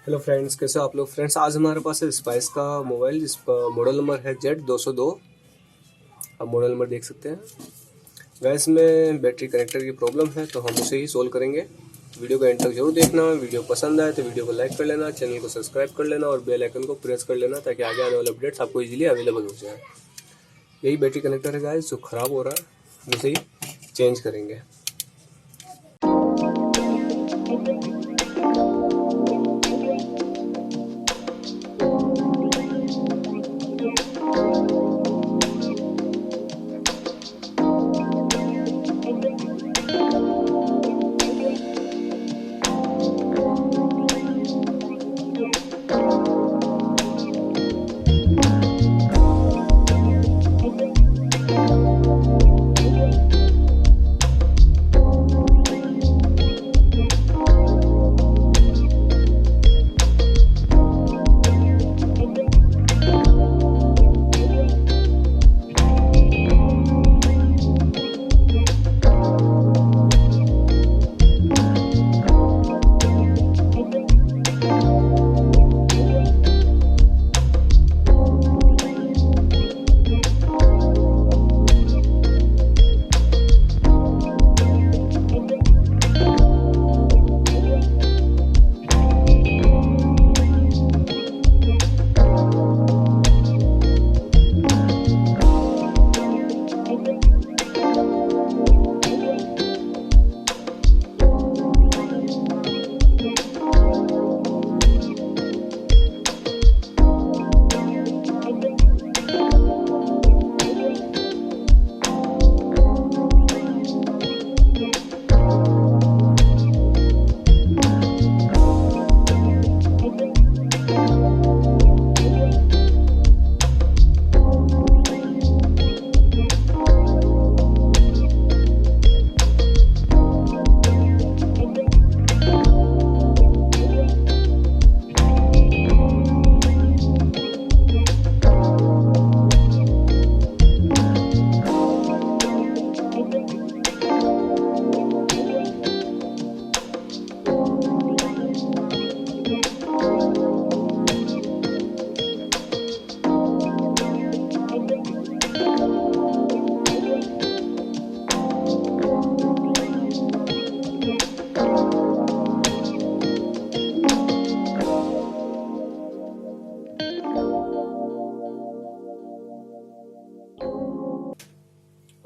Hello friends, कैसे हो आप लोग। फ्रेंड्स, आज हमारे पास है स्पाइस का मोबाइल जिसका मॉडल नंबर है Z202। आप मॉडल नंबर देख सकते हैं। वैसे में बैटरी कनेक्टर की प्रॉब्लम है तो हम उसे ही सोल्व करेंगे। वीडियो को एंड तक जरूर देखना। वीडियो पसंद आए तो वीडियो को लाइक कर लेना, चैनल को सब्सक्राइब कर लेना और बेल आइकन को प्रेस कर लेना ताकि आगे आने वाले अपडेट्स आपको इजीली अवेलेबल हो जाए। यही बैटरी कनेक्टर है गाइस जो ख़राब हो रहा है, हम उसे ही चेंज करेंगे।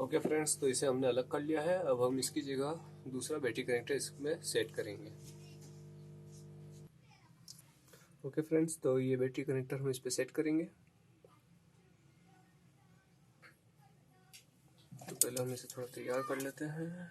ओके फ्रेंड्स, तो इसे हमने अलग कर लिया है। अब हम इसकी जगह दूसरा बैटरी कनेक्टर इसमें सेट करेंगे। ओके फ्रेंड्स, तो ये बैटरी कनेक्टर हम इस पे सेट करेंगे। तो पहले हम इसे थोड़ा तैयार कर लेते हैं।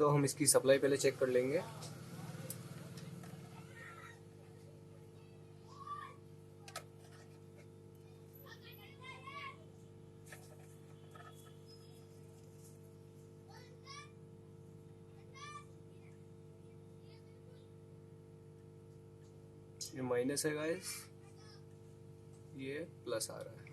तो हम इसकी सप्लाई पहले चेक कर लेंगे। ये माइनस है गाइस, ये प्लस आ रहा है।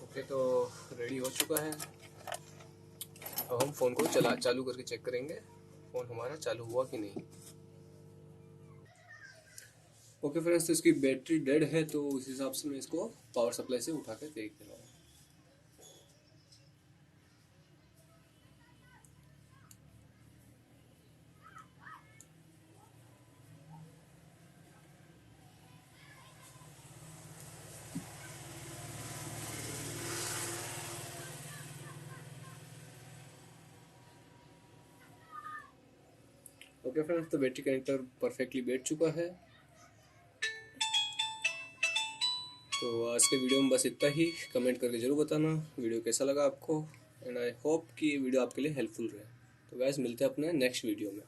ओके, तो रेडी हो चुका है। अब हम फ़ोन को चालू करके चेक करेंगे फ़ोन हमारा चालू हुआ कि नहीं। ओके फ्रेंड्स, तो इसकी बैटरी डेड है, तो उस हिसाब से मैं इसको पावर सप्लाई से उठा के देख रहा हूँ। ओके फ्रेंड्स, तो बैटरी कनेक्टर परफेक्टली बैठ चुका है। तो आज के वीडियो में बस इतना ही। कमेंट करके ज़रूर बताना वीडियो कैसा लगा आपको, एंड आई होप कि ये वीडियो आपके लिए हेल्पफुल रहे। तो गाइस, मिलते हैं अपने नेक्स्ट वीडियो में।